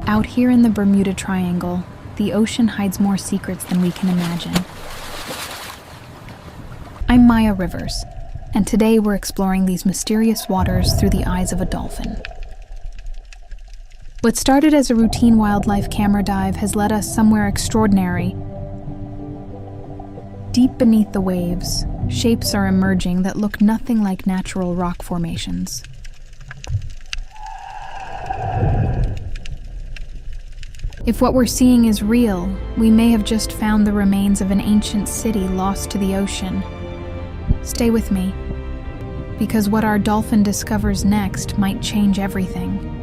Out here in the Bermuda Triangle, the ocean hides more secrets than we can imagine. I'm Maya Rivers, and today we're exploring these mysterious waters through the eyes of a dolphin. What started as a routine wildlife camera dive has led us somewhere extraordinary. Deep beneath the waves, shapes are emerging that look nothing like natural rock formations. If what we're seeing is real, we may have just found the remains of an ancient city lost to the ocean. Stay with me, because what our dolphin discovers next might change everything.